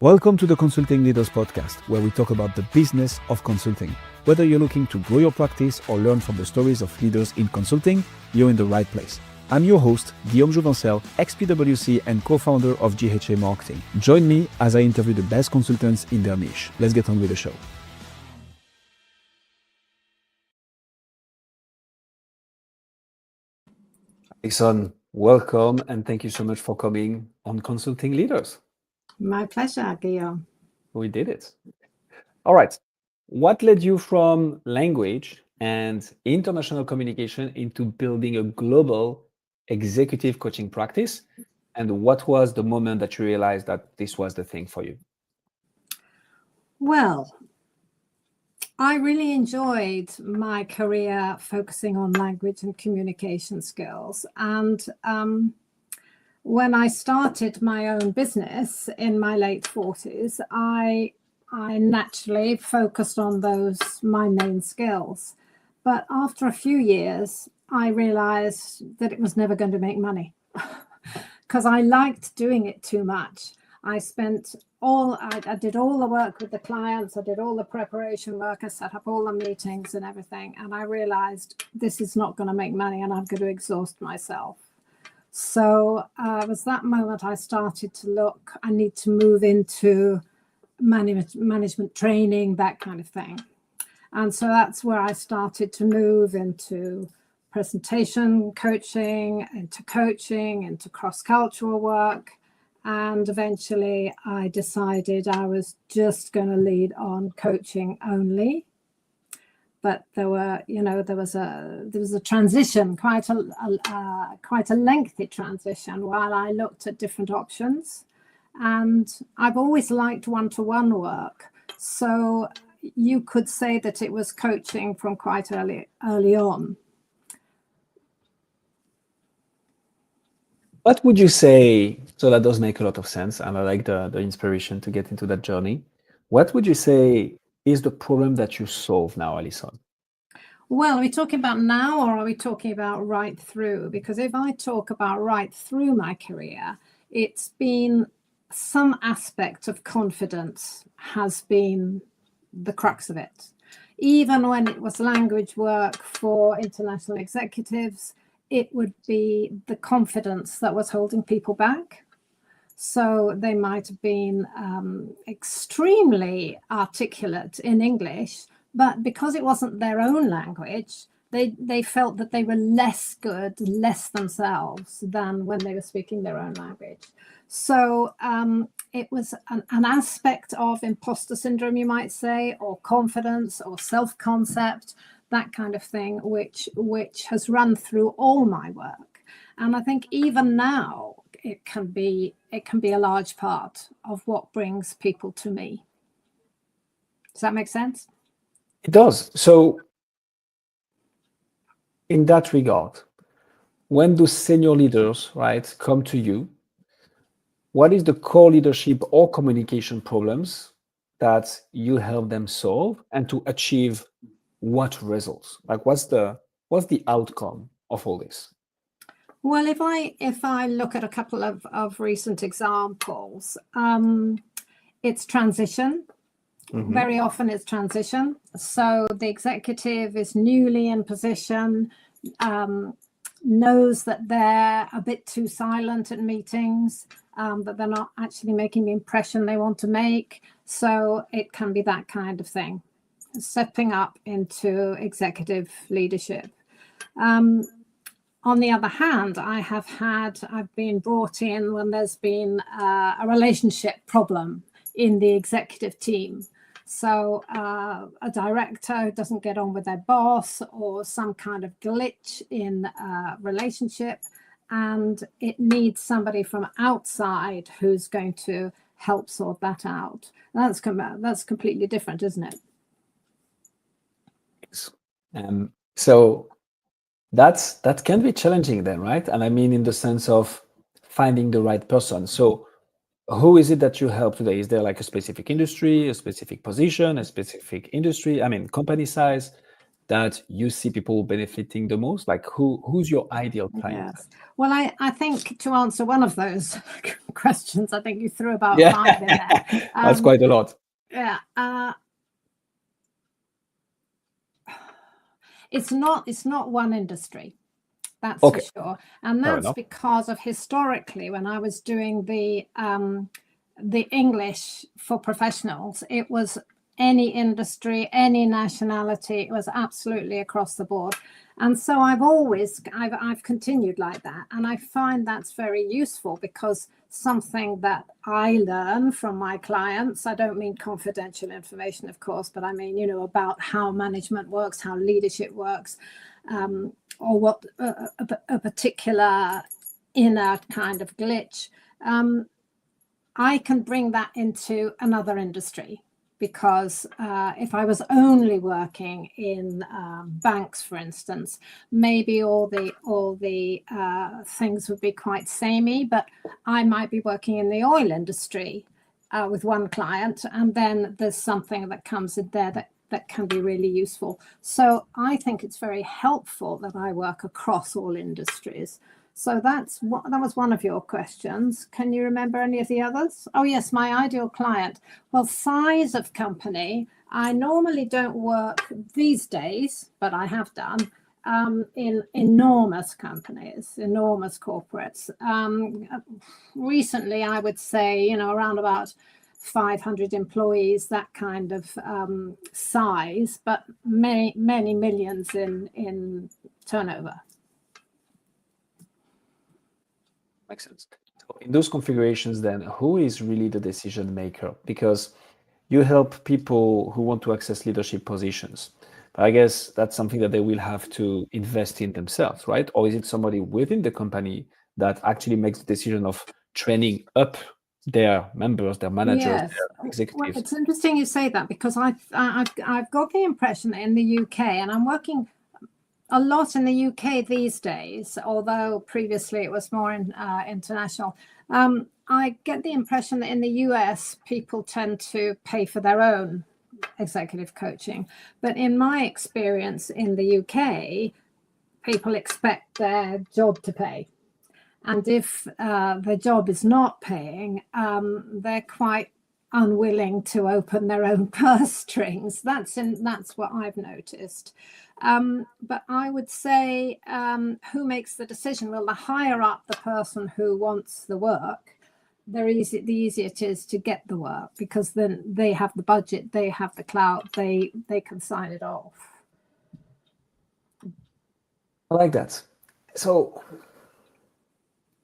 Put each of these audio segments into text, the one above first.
Welcome to the Consulting Leaders Podcast, where we talk about the business of consulting. Whether you're looking to grow your practice or learn from the stories of leaders in consulting, you're in the right place. I'm your host, Guillaume Jouvencel, ex-PwC and co-founder of GHA Marketing. Join me as I interview the best consultants in their niche. Let's get on with the show. Alison, welcome and thank you so much for coming on Consulting Leaders. My pleasure, Guillaume. We did it. All right. What led you from language and international communication into building a global executive coaching practice? And what was the moment that you realized that this was the thing for you? Well, I really enjoyed my career focusing on language and communication skills. And when I started my own business in my late 40s, I naturally focused on those, my main skills. But after a few years, I realized that it was never going to make money because I liked doing it too much. I did all the work with the clients, I did all the preparation work, I set up all the meetings and everything. And I realized this is not going to make money and I'm going to exhaust myself. So it was that moment I started to look, I need to move into management training, that kind of thing. And so that's where I started to move into presentation coaching, into cross-cultural work. And eventually I decided I was just going to lead on coaching only. But there was a transition, quite a lengthy transition while I looked at different options. And I've always liked one-to-one work. So you could say that it was coaching from quite early on. What would you say, so that does make a lot of sense, and I like the inspiration to get into that journey. What would you say is the problem that you solve now, Alison? Well, are we talking about now or are we talking about right through? Because if I talk about right through my career, it's been some aspect of confidence has been the crux of it. Even when it was language work for international executives, it would be the confidence that was holding people back. So they might have been extremely articulate in English, but because it wasn't their own language, they felt that they were less good, less themselves than when they were speaking their own language. So it was an aspect of imposter syndrome, you might say, or confidence or self-concept, that kind of thing, which has run through all my work. And I think even now it can be a large part of what brings people to me. Does that make sense? It does. So in that regard, when do senior leaders, right, come to you, what is the core leadership or communication problems that you help them solve and to achieve what results? Like what's the outcome of all this? Well, if I look at a couple of recent examples, it's transition. Mm-hmm. Very often it's transition. So the executive is newly in position, knows that they're a bit too silent at meetings, that they're not actually making the impression they want to make. So it can be that kind of thing, stepping up into executive leadership. On the other hand, I've been brought in when there's been a relationship problem in the executive team. So a director who doesn't get on with their boss or some kind of glitch in a relationship, and it needs somebody from outside who's going to help sort that out. That's completely different, isn't it? So that can be challenging then, right? And I mean in the sense of finding the right person. So who is it that you help today? Is there like a specific industry, a specific position, a specific industry? I mean, company size? that you see people benefiting the most? Like who's your ideal client? Yes. Well, I think to answer one of those questions, I think you threw about Yeah, 5 in there. that's quite a lot. Yeah. It's not one industry. That's Okay, for sure. And fair that's enough. because of historically, when I was doing the English for professionals, it was any industry, any nationality. It was absolutely across the board. And so I've continued like that. And I find that's very useful because something that I learn from my clients, I don't mean confidential information, of course, but I mean, about how management works, how leadership works, or what a particular inner kind of glitch. I can bring that into another industry because if I was only working in banks, for instance, maybe all the things would be quite samey, but I might be working in the oil industry with one client, and then there's something that comes in there that can be really useful. So I think it's very helpful that I work across all industries. So that was one of your questions. Can you remember any of the others? Oh, yes, my ideal client. Well, size of company. I normally don't work these days, but I have done in enormous companies, enormous corporates. Recently, I would say, around about 500 employees, that kind of size, but many, many millions in turnover. Makes sense. So in those configurations, then, who is really the decision maker? Because you help people who want to access leadership positions. But I guess that's something that they will have to invest in themselves, right? Or is it somebody within the company that actually makes the decision of training up their members, their managers, Yes. their Well, executives? it's interesting you say that because I've got the impression that in the UK, and I'm working a lot in the UK these days, although previously it was more international. I get the impression that in the US, people tend to pay for their own executive coaching. But in my experience in the UK, people expect their job to pay. And if the job is not paying, they're quite unwilling to open their own purse strings. That's what I've noticed. But I would say, who makes the decision? Well, the higher up the person who wants the work, the easier it is to get the work, because then they have the budget, they have the clout, they can sign it off. I like that. So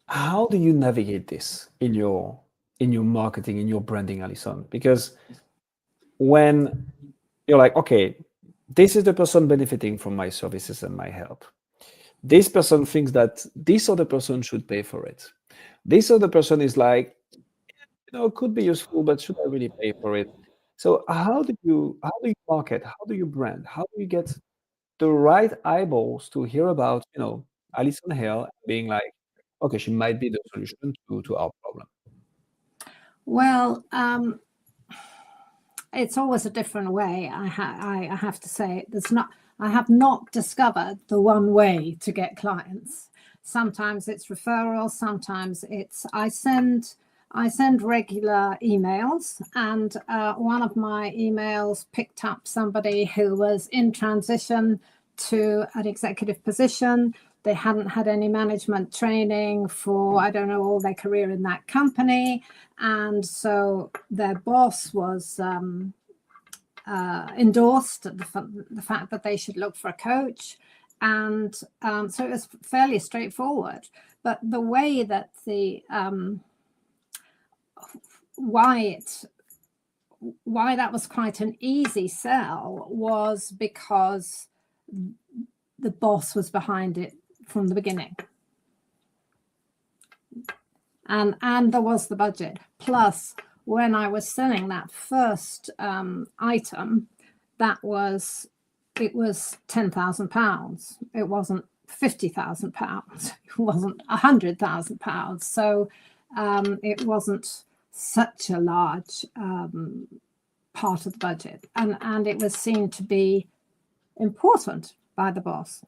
how do you navigate this in your marketing, in your branding, Alison? Because when you're like, okay, this is the person benefiting from my services and my help. This person thinks that this other person should pay for it. This other person is like, it could be useful, but should I really pay for it? So how do you market? How do you brand? How do you get the right eyeballs to hear about, Alison Haill being like, okay, she might be the solution to our problem. Well, it's always a different way. I have to say, I have not discovered the one way to get clients. Sometimes it's referrals, sometimes it's I send regular emails, and one of my emails picked up somebody who was in transition to an executive position. They hadn't had any management training for, I don't know, all their career in that company. And so their boss was endorsed the fact that they should look for a coach. And so it was fairly straightforward. But the way that why that was quite an easy sell was because the boss was behind it from the beginning. And there was the budget. Plus, when I was selling that first item, it was £10,000. It wasn't £50,000. It wasn't £100,000. So it wasn't such a large part of the budget, and it was seen to be important by the boss.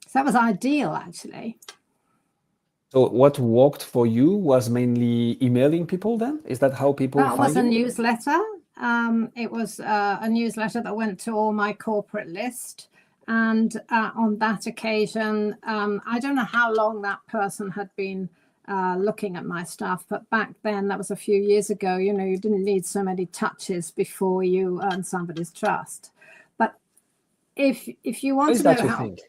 So that was ideal, actually. So what worked for you was mainly emailing people then? Is that how people That find was a you? newsletter. It was a newsletter that went to all my corporate list. And on that occasion, I don't know how long that person had been looking at my stuff, but back then, that was a few years ago, you didn't need so many touches before you earn somebody's trust. But if you want Why is to know that you how... think?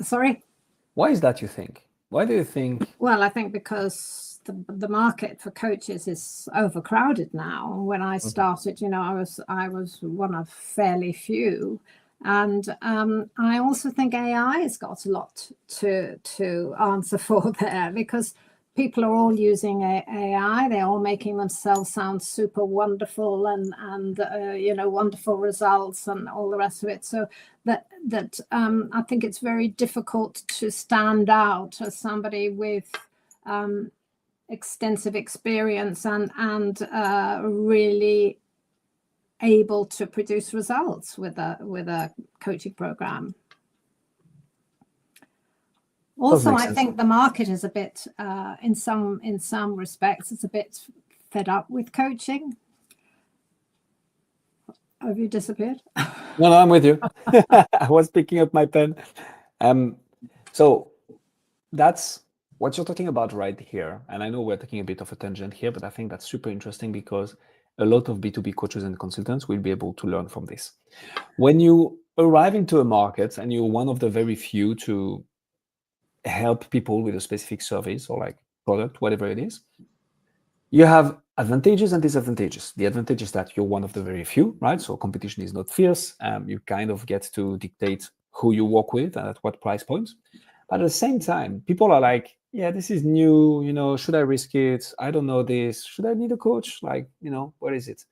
Sorry? Why is that you think? Why do you think? Well, I think because the market for coaches is overcrowded now. When I started, I was one of fairly few. And I also think AI has got a lot to answer for there, because people are all using AI. They're all making themselves sound super wonderful and wonderful results and all the rest of it. So that I think it's very difficult to stand out as somebody with extensive experience and really able to produce results with a coaching program. Also, I think the market is a bit, in some respects, it's a bit fed up with coaching. Have you disappeared? No, I'm with you. I was picking up my pen. So that's what you're talking about right here. And I know we're taking a bit of a tangent here, but I think that's super interesting because a lot of B2B coaches and consultants will be able to learn from this. When you arrive into a market and you're one of the very few to help people with a specific service or like product, whatever it is, you have advantages and disadvantages. The advantage is that you're one of the very few, right? So competition is not fierce. You kind of get to dictate who you work with and at what price points. But at the same time, people are like, yeah, this is new, should I risk it? I don't know this. Should I need a coach? Like, what is it?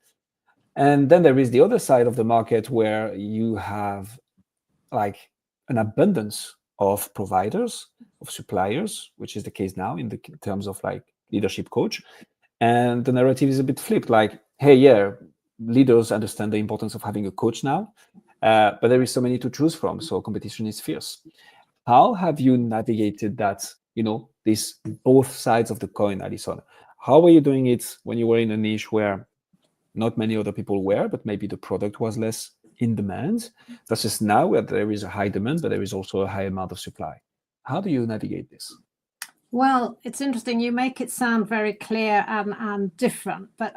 And then there is the other side of the market where you have like an abundance of providers, of suppliers, which is the case now in terms of like leadership coach. And the narrative is a bit flipped, like, hey, yeah, leaders understand the importance of having a coach now, but there is so many to choose from, so competition is fierce. How have you navigated that, these both sides of the coin, Alison? How were you doing it when you were in a niche where not many other people were, but maybe the product was less in demand, versus now where there is a high demand, but there is also a high amount of supply? How do you navigate this? Well, it's interesting. You make it sound very clear and different, but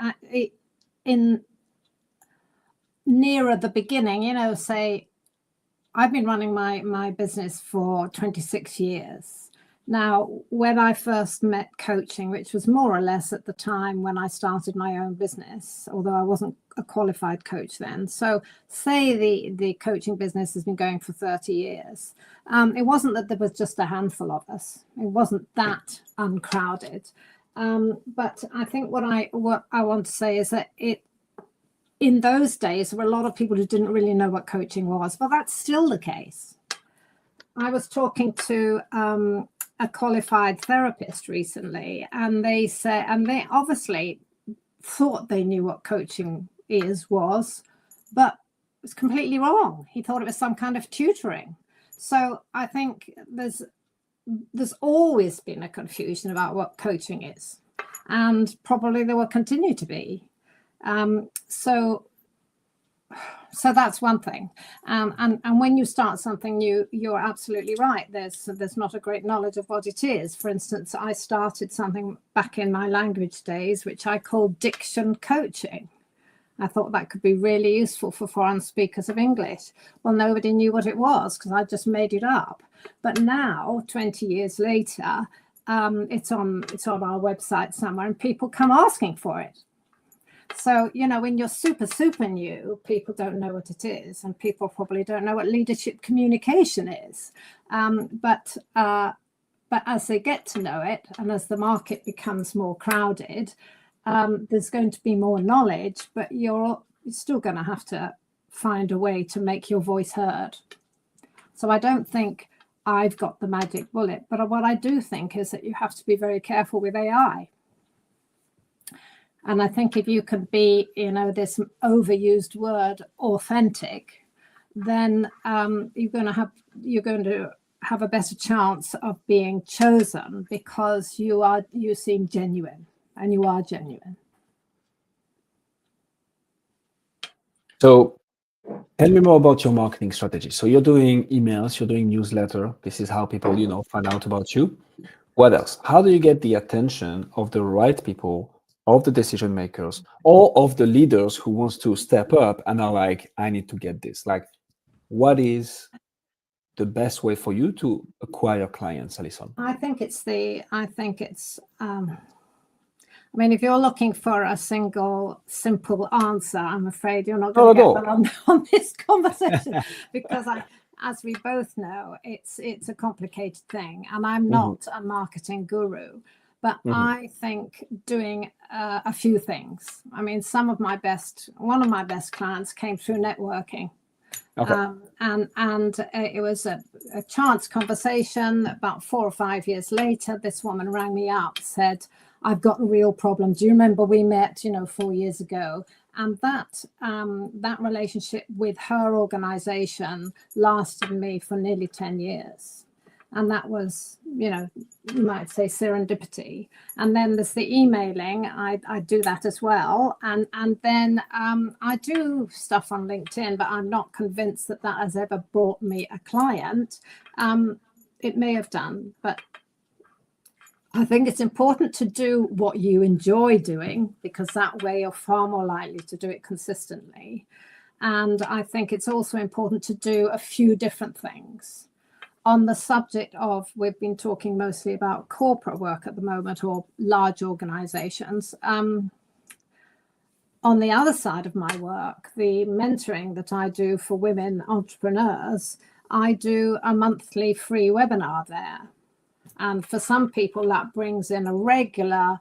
in nearer the beginning, say, I've been running my business for 26 years. Now, when I first met coaching, which was more or less at the time when I started my own business, although I wasn't a qualified coach then. So say the coaching business has been going for 30 years. It wasn't that there was just a handful of us. It wasn't that uncrowded. But I think what I want to say is that in those days, there were a lot of people who didn't really know what coaching was. Well, that's still the case. I was talking to a qualified therapist recently, and they obviously thought they knew what coaching was, but it was completely wrong. He thought it was some kind of tutoring. So I think there's always been a confusion about what coaching is, and probably there will continue to be. So that's one thing. And when you start something new, you're absolutely right. There's not a great knowledge of what it is. For instance, I started something back in my language days, which I called diction coaching. I thought that could be really useful for foreign speakers of English. Well, nobody knew what it was because I just made it up. But now, 20 years later, it's on our website somewhere, and people come asking for it. So, when you're super, super new, people don't know what it is, and people probably don't know what leadership communication is. But as they get to know it, and as the market becomes more crowded, there's going to be more knowledge, but you're still going to have to find a way to make your voice heard. So I don't think I've got the magic bullet, but what I do think is that you have to be very careful with AI. And I think if you can be, this overused word, authentic, then you're going to have a better chance of being chosen because you seem genuine, and you are genuine. So tell me more about your marketing strategy. So you're doing emails, you're doing newsletter. This is how people, find out about you. What else? How do you get the attention of the right people, of the decision makers, or of the leaders who wants to step up and are like, I need to get this? Like, what is the best way for you to acquire clients, Alison? I think it's I mean, if you're looking for a single simple answer, I'm afraid you're not going to get that on this conversation because as we both know, it's a complicated thing, and I'm not a marketing guru, but I think doing a few things. I mean, one of my best clients came through networking. Okay. And it was a chance conversation. About 4 or 5 years later, this woman rang me up, said, I've got a real problem. Do you remember we met, 4 years ago? And that relationship with her organization lasted me for nearly 10 years. And that was, you might say serendipity. And then there's the emailing. I do that as well. And then I do stuff on LinkedIn, but I'm not convinced that has ever brought me a client. It may have done, but I think it's important to do what you enjoy doing, because that way you're far more likely to do it consistently. And I think it's also important to do a few different things. On the subject of, we've been talking mostly about corporate work at the moment, or large organizations. On the other side of my work, the mentoring that I do for women entrepreneurs, I do a monthly free webinar there. And for some people, that brings in a regular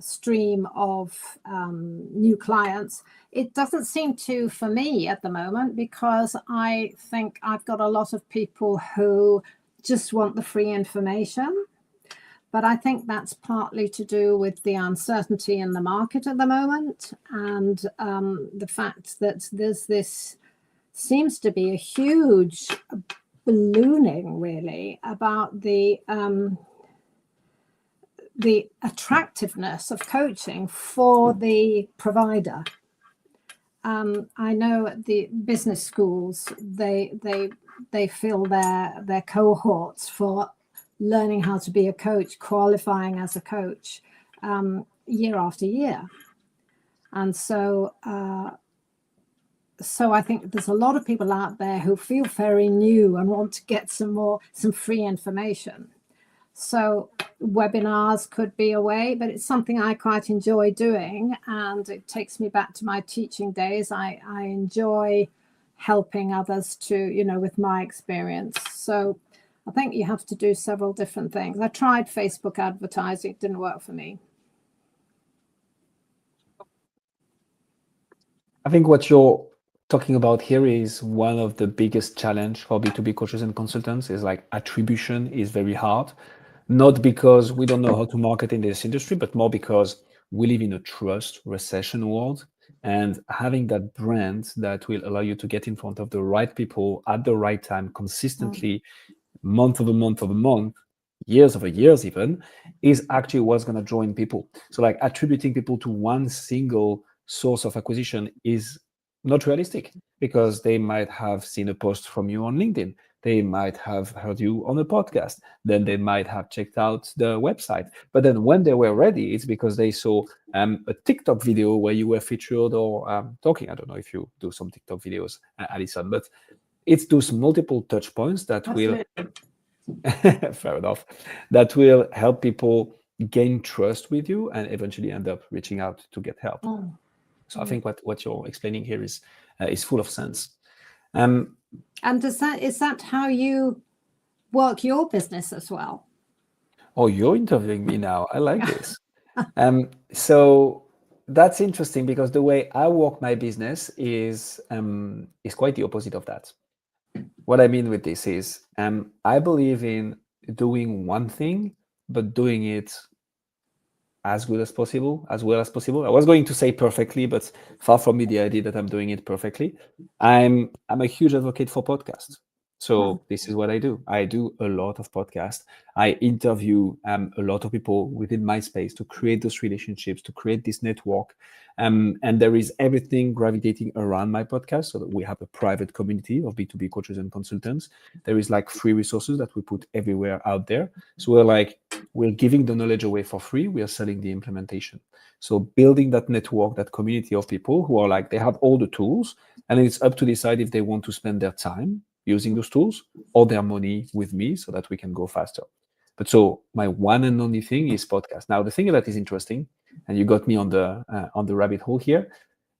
stream of new clients. It doesn't seem to for me at the moment, because I think I've got a lot of people who just want the free information. But I think that's partly to do with the uncertainty in the market at the moment, and the fact that seems to be a huge ballooning really about the attractiveness of coaching for the provider. I know at the business schools, they fill their cohorts for learning how to be a coach, qualifying as a coach, year after year. And so I think there's a lot of people out there who feel very new and want to get some free information. So webinars could be a way, but it's something I quite enjoy doing, and it takes me back to my teaching days. I enjoy helping others to, with my experience. So I think you have to do several different things. I tried Facebook advertising, it didn't work for me. I think what you're talking about here is one of the biggest challenge for B2B coaches and consultants is like attribution is very hard. Not because we don't know how to market in this industry, but more because we live in a trust recession world, and having that brand that will allow you to get in front of the right people at the right time consistently, month over month over month, years over years even, is actually what's going to draw in people. So like attributing people to one single source of acquisition is not realistic, because they might have seen a post from you on LinkedIn. They might have heard you on a podcast. Then they might have checked out the website. But then when they were ready, it's because they saw a TikTok video where you were featured or talking. I don't know if you do some TikTok videos, Alison, but it's those multiple touch points that will, fair enough, that will help people gain trust with you and eventually end up reaching out to get help. So I think what you're explaining here is full of sense. And is that how you work your business as well? Oh, you're interviewing me now. I like this. So that's interesting, because the way I work my business is quite the opposite of that. What I mean with this is I believe in doing one thing, but doing it as good as possible, as well as possible. I was going to say perfectly, but far from me the idea that I'm doing it perfectly. I'm a huge advocate for podcasts. So this is what I do. I do a lot of podcasts. I interview a lot of people within my space to create those relationships, to create this network. And there is everything gravitating around my podcast, so that we have a private community of B2B coaches and consultants. There is like free resources that we put everywhere out there. So we're giving the knowledge away for free. We are selling the implementation. So building that network, that community of people who are like, they have all the tools, and it's up to decide if they want to spend their time using those tools or their money with me so that we can go faster. But so my one and only thing is podcast. Now, the thing that is interesting, and you got me on the rabbit hole here,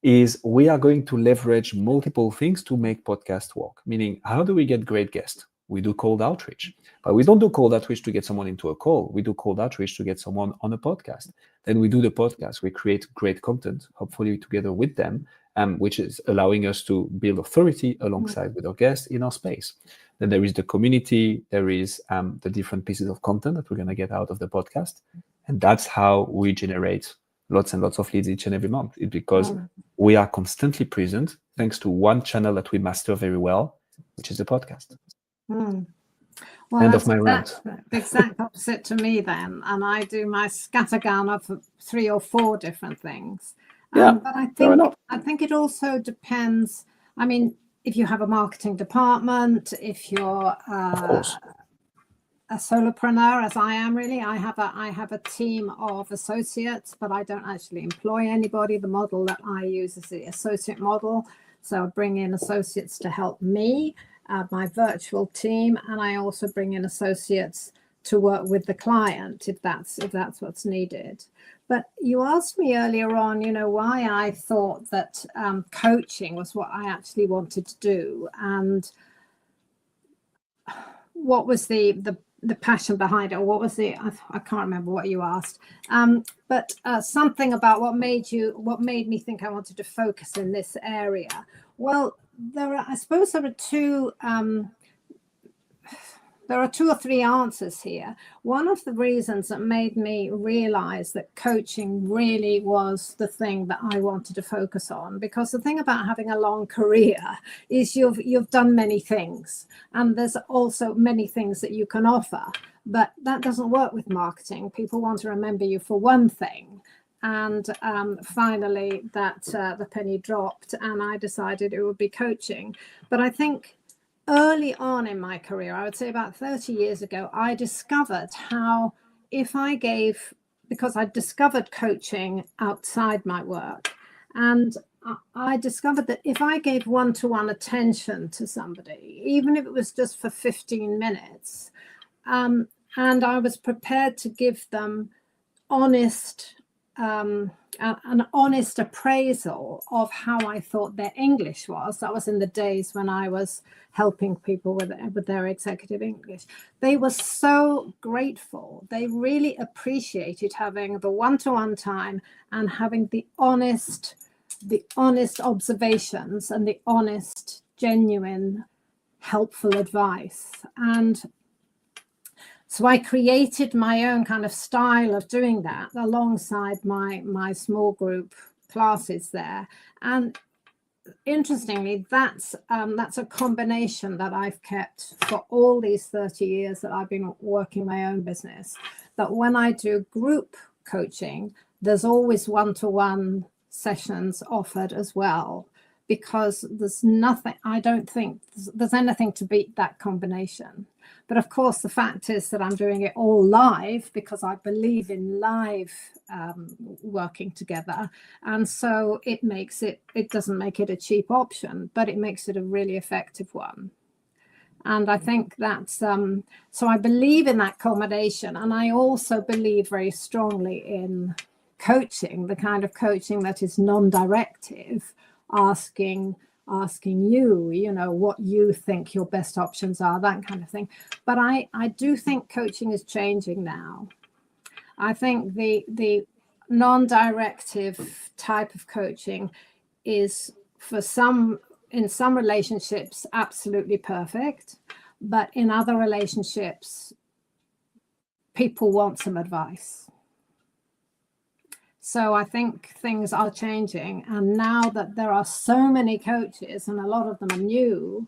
is we are going to leverage multiple things to make podcast work. Meaning, how do we get great guests? We do cold outreach, but we don't do cold outreach to get someone into a call. We do cold outreach to get someone on a podcast. Then we do the podcast. We create great content, hopefully together with them, which is allowing us to build authority alongside with our guests in our space. Then there is the community. There is the different pieces of content that we're going to get out of the podcast. And that's how we generate lots and lots of leads each and every month. It's because we are constantly present thanks to one channel that we master very well, which is the podcast. Well, End of my rant. The exact opposite to me then, and I do my scattergun of 3 or 4 different things. But I think it also depends. I mean, if you have a marketing department, if you're of course a solopreneur, as I am really, I have a team of associates, but I don't actually employ anybody. The model that I use is the associate model, so I bring in associates to help me. My virtual team, and I also bring in associates to work with the client if that's what's needed. But you asked me earlier on, why I thought that coaching was what I actually wanted to do, and what was the passion behind it, or what was I can't remember what you asked, but something about what made me think I wanted to focus in this area. Well, I suppose there are two or three answers here. One of the reasons that made me realize that coaching really was the thing that I wanted to focus on, because the thing about having a long career is you've done many things, and there's also many things that you can offer, but that doesn't work with marketing. People want to remember you for one thing. And finally, the penny dropped, and I decided it would be coaching. But I think early on in my career, I would say about 30 years ago, I discovered how because I discovered coaching outside my work, and I discovered that if I gave one-to-one attention to somebody, even if it was just for 15 minutes, and I was prepared to give them an honest appraisal of how I thought their English was. That was in the days when I was helping people with their executive English. They were so grateful. They really appreciated having the one-to-one time and having the honest observations and the honest, genuine, helpful advice. And so I created my own kind of style of doing that alongside my small group classes there. And interestingly, that's a combination that I've kept for all these 30 years that I've been working my own business. That when I do group coaching, there's always one-to-one sessions offered as well, because I don't think there's anything to beat that combination. But of course, the fact is that I'm doing it all live because I believe in live working together. And so it doesn't make it a cheap option, but it makes it a really effective one. And I think that's, so I believe in that combination. And I also believe very strongly in coaching, the kind of coaching that is non-directive, asking you, what you think your best options are, that kind of thing. But I do think coaching is changing now. I think the non-directive type of coaching is in some relationships absolutely perfect, but in other relationships, people want some advice. So I think things are changing. And now that there are so many coaches and a lot of them are new,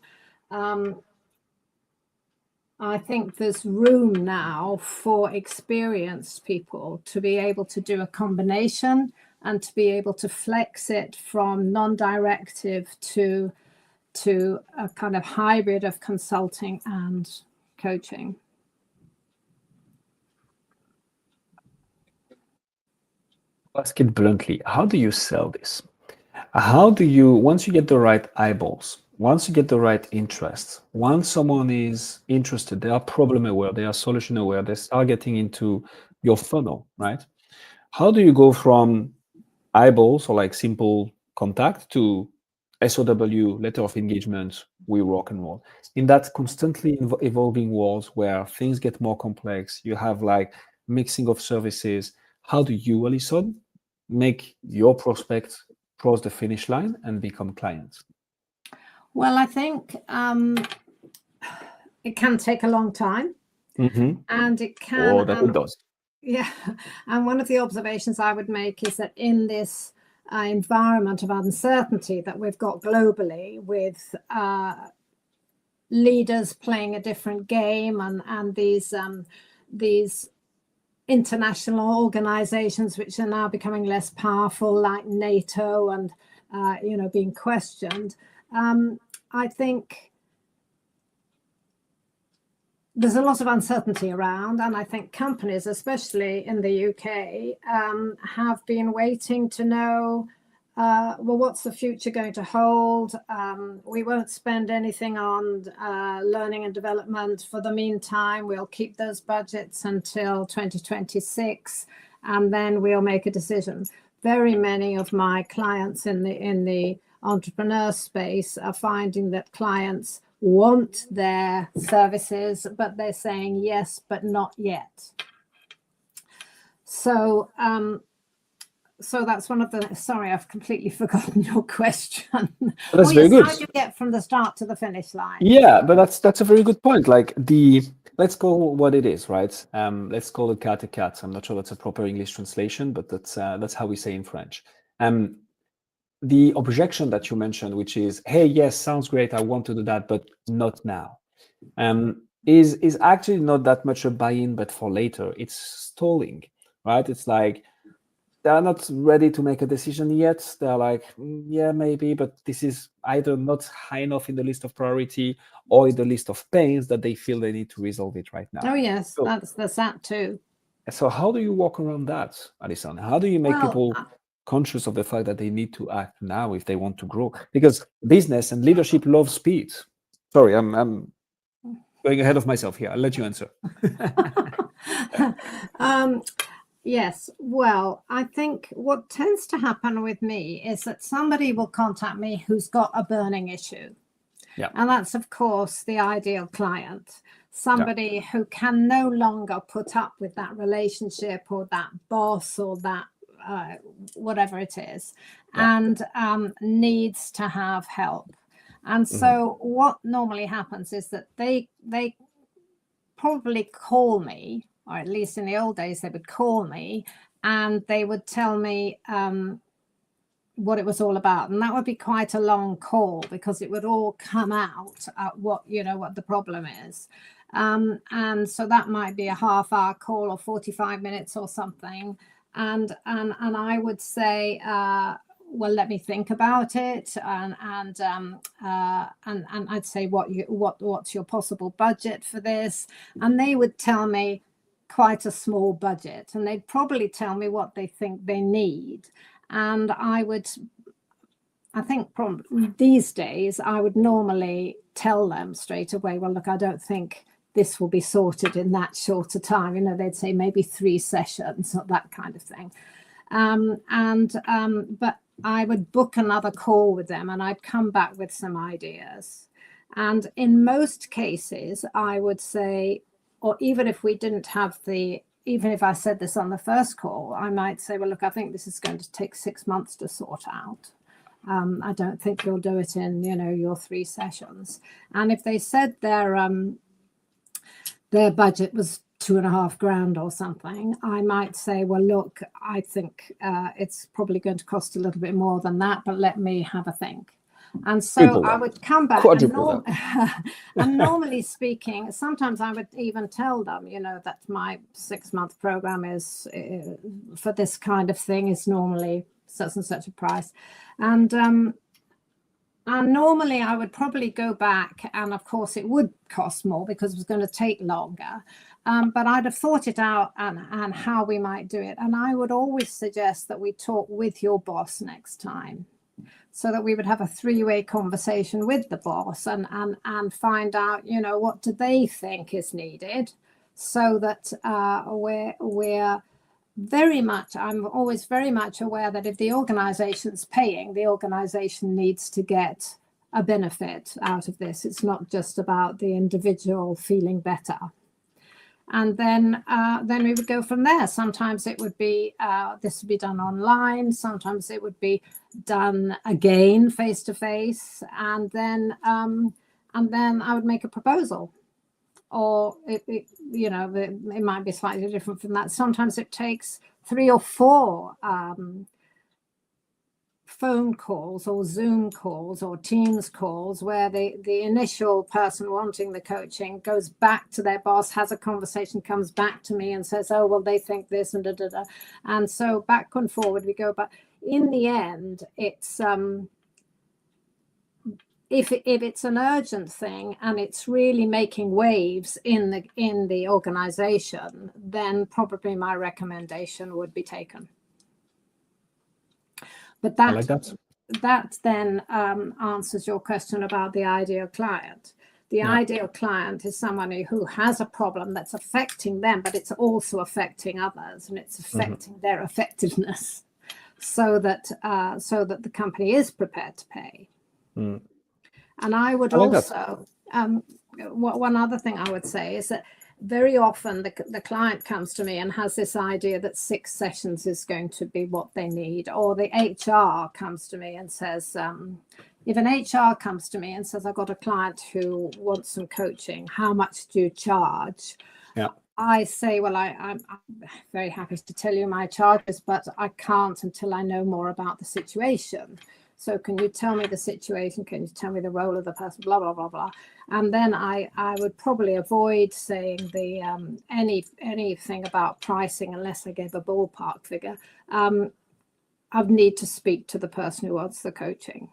I think there's room now for experienced people to be able to do a combination and to be able to flex it from non-directive to a kind of hybrid of consulting and coaching. Ask it bluntly. How do you sell this? How do you, once you get the right eyeballs, once you get the right interests, once someone is interested, they are problem aware, they are solution aware, they start getting into your funnel, right? How do you go from eyeballs or like simple contact to SOW, letter of engagement, we rock and roll? In that constantly evolving world where things get more complex, you have like mixing of services. How do you, Alison, make your prospects cross the finish line and become clients? Well, I think it can take a long time, and it can. Oh, that it does. Yeah, and one of the observations I would make is that in this environment of uncertainty that we've got globally, with leaders playing a different game, and these international organizations which are now becoming less powerful, like NATO, and being questioned, I think there's a lot of uncertainty around, and I think companies, especially in the UK, have been waiting to know, well, what's the future going to hold? We won't spend anything on learning and development for the meantime. We'll keep those budgets until 2026, and then we'll make a decision. Very many of my clients in the entrepreneur space are finding that clients want their services, but they're saying yes, but not yet. So that's one of the, sorry, I've completely forgotten your question. That's very good. How do you get from the start to the finish line? Yeah, but that's a very good point. Like let's call what it is, right? Let's call a cat a cat. I'm not sure that's a proper English translation, but that's how we say in French. The objection that you mentioned, which is, hey, yes, sounds great, I want to do that, but not now, is actually not that much a buy-in, but for later. It's stalling, right? It's like they're not ready to make a decision yet. They're like, yeah, maybe, but this is either not high enough in the list of priority or in the list of pains that they feel they need to resolve it right now. Oh, yes, so, that's that too. So how do you walk around that, Alison? How do you make people conscious of the fact that they need to act now if they want to grow? Because business and leadership love speed. Sorry, I'm going ahead of myself here. I'll let you answer. Yes, well, I think what tends to happen with me is that somebody will contact me who's got a burning issue. Yeah. And that's, of course, the ideal client. Somebody who can no longer put up with that relationship or that boss or that whatever it is, and needs to have help. And so what normally happens is that they probably call me, or at least in the old days, they would call me and they would tell me what it was all about. And that would be quite a long call because it would all come out at what the problem is. And so that might be a half-hour call or 45 minutes or something. And I would say, well, let me think about it, and I'd say what's your possible budget for this, and they would tell me quite a small budget, and they'd probably tell me what they think they need, and I think probably these days I would normally tell them straight away, well, look, I don't think this will be sorted in that short a time. They'd say maybe 3 sessions or that kind of thing. But I would book another call with them and I'd come back with some ideas. And in most cases, I would say, or even if we didn't have even if I said this on the first call, I might say, well, look, I think this is going to take 6 months to sort out. I don't think you'll do it in, your 3 sessions. And if they said their budget was 2.5 grand or something, I might say, well, look, I think it's probably going to cost a little bit more than that, but let me have a think. And so I would come back and normally speaking, sometimes I would even tell them, that my 6-month program is for this kind of thing is normally such and such a price. And normally I would probably go back, and of course it would cost more because it was going to take longer. But I'd have thought it out and how we might do it. And I would always suggest that we talk with your boss next time, so that we would have a 3-way conversation with the boss and find out, what do they think is needed, so that we're very much, I'm always very much aware that if the organization's paying, the organization needs to get a benefit out of this. It's not just about the individual feeling better. And then we would go from there. Sometimes it would be, this would be done online. Sometimes it would be done again face to face. And then I would make a proposal. Or it might be slightly different from that. Sometimes it takes 3 or 4 phone calls or Zoom calls or Teams calls where the initial person wanting the coaching goes back to their boss, has a conversation, comes back to me and says, oh, well, they think this and da. And so back and forward we go. But in the end, it's if it's an urgent thing and it's really making waves in the organization, then probably my recommendation would be taken. But that then answers your question about the ideal client. The ideal client is someone who has a problem that's affecting them, but it's also affecting others, and it's affecting their effectiveness, so that the company is prepared to pay. And I would also, one other thing I would say is that very often the client comes to me and has this idea that 6 sessions is going to be what they need, or the HR comes to me and says, if an HR comes to me and says, I've got a client who wants some coaching, how much do you charge? Yeah. I say, well, I'm very happy to tell you my charges, but I can't until I know more about the situation. So can you tell me the situation? Can you tell me the role of the person? Blah, blah, blah, blah. And then I would probably avoid saying anything about pricing unless I gave a ballpark figure. I'd need to speak to the person who wants the coaching,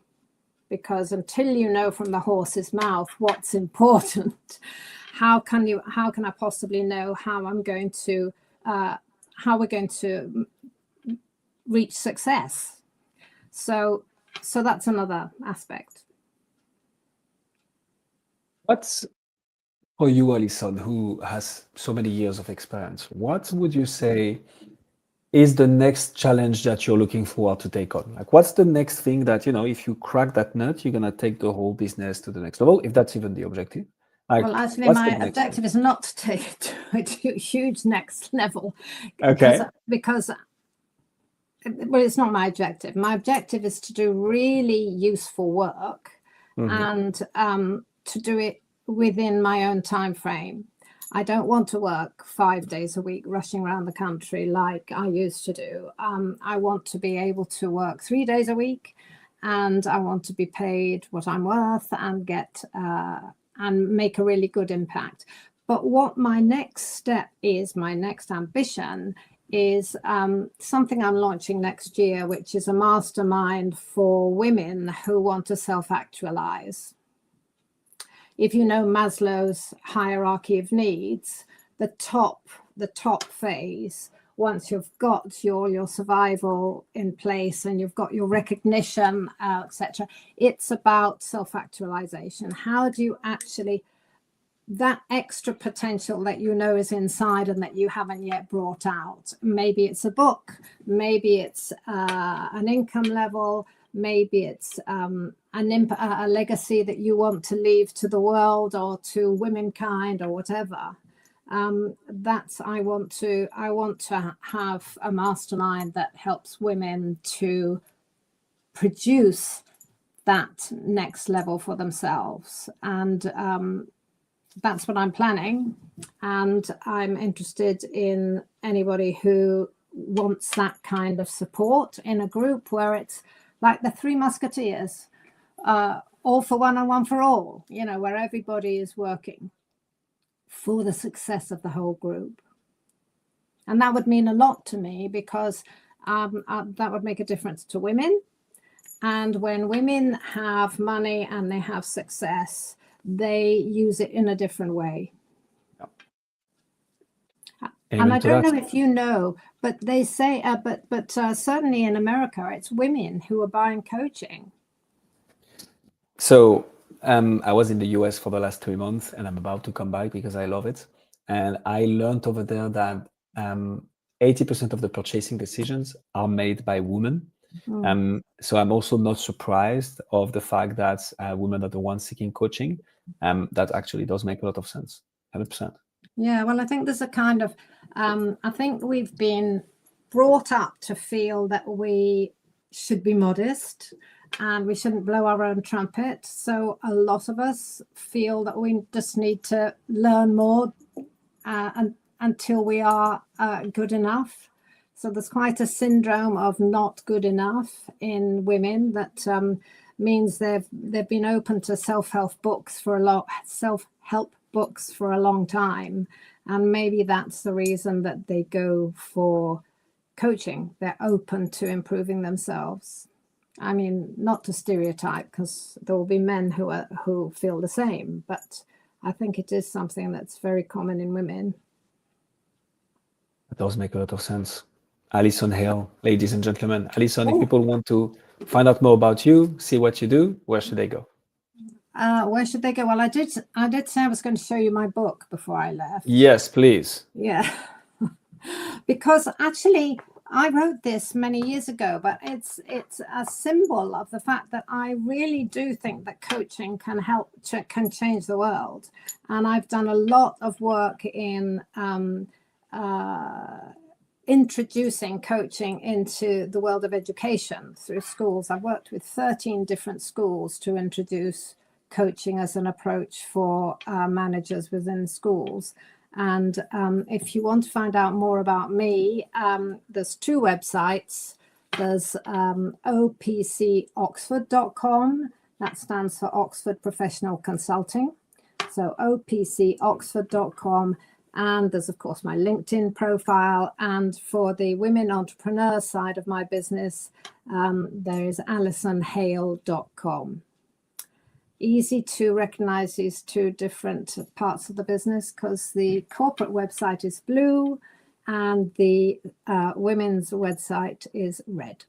because until you know from the horse's mouth what's important, how can I possibly know how we're going to reach success? So that's another aspect. What's, for you, Alison, who has so many years of experience, what would you say is the next challenge that you're looking forward to take on? Like, what's the next thing that, if you crack that nut, you're going to take the whole business to the next level, if that's even the objective? Like, well, actually, my objective is not to take it to a huge next level. Okay. Because well, it's not my objective. My objective is to do really useful work and to do it within my own time frame. I don't want to work 5 days a week rushing around the country like I used to do. I want to be able to work 3 days a week, and I want to be paid what I'm worth and get and make a really good impact. But what my next step is, my next ambition is something I'm launching next year, which is a mastermind for women who want to self-actualize. If you know Maslow's hierarchy of needs, the top phase, once you've got your survival in place and you've got your recognition, etc., it's about self-actualization. How do you actually, that extra potential that you know is inside and that you haven't yet brought out? Maybe it's a book, maybe it's an income level, maybe it's a legacy that you want to leave to the world or to womankind or whatever. I want to have a mastermind that helps women to produce that next level for themselves. And that's what I'm planning. And I'm interested in anybody who wants that kind of support in a group where it's like the Three Musketeers, all for one and one for all, where everybody is working for the success of the whole group. And that would mean a lot to me, because that would make a difference to women. And when women have money and they have success, they use it in a different way. Yep. And I don't know if you know, but they say, but certainly in America, it's women who are buying coaching. So I was in the US for the last 3 months, and I'm about to come back because I love it. And I learned over there that 80% of the purchasing decisions are made by women. So I'm also not surprised of the fact that women are the ones seeking coaching. That actually does make a lot of sense, 100%. Yeah, well, I think there's a kind of, I think we've been brought up to feel that we should be modest and we shouldn't blow our own trumpet. So a lot of us feel that we just need to learn more until we are good enough. So there's quite a syndrome of not good enough in women that means they've been open to self-help books for a long time, and maybe that's the reason that they go for coaching. They're open to improving themselves. I mean, not to stereotype, because there will be men who feel the same, but I think it is something that's very common in women. That does make a lot of sense. Alison Haill, ladies and gentlemen. Alison, if people want to find out more about you, see what you do, where should they go? Where should they go? Well, I did say I was going to show you my book before I left. Yes, please. Yeah, because actually I wrote this many years ago, but it's a symbol of the fact that I really do think that coaching can change the world. And I've done a lot of work in introducing coaching into the world of education through schools. I've worked with 13 different schools to introduce coaching as an approach for managers within schools. And if you want to find out more about me, there's 2 websites. There's opcoxford.com. That stands for Oxford Professional Consulting. So opcoxford.com. And there's, of course, my LinkedIn profile. And for the women entrepreneur side of my business, there is AlisonHaill.com. Easy to recognize these 2 different parts of the business, because the corporate website is blue and the women's website is red.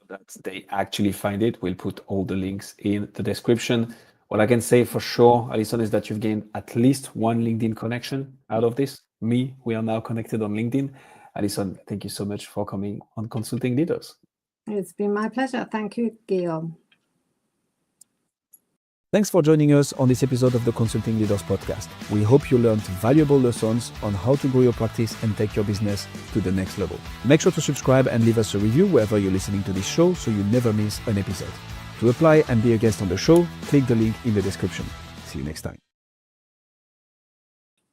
That they actually find it. We'll put all the links in the description. What I can say for sure, Alison, is that you've gained at least 1 LinkedIn connection out of this. We are now connected on LinkedIn. Alison, thank you so much for coming on Consulting Leaders. It's been my pleasure. Thank you, Guillaume. Thanks for joining us on this episode of the Consulting Leaders Podcast. We hope you learned valuable lessons on how to grow your practice and take your business to the next level. Make sure to subscribe and leave us a review wherever you're listening to this show so you never miss an episode. To apply and be a guest on the show, click the link in the description. See you next time.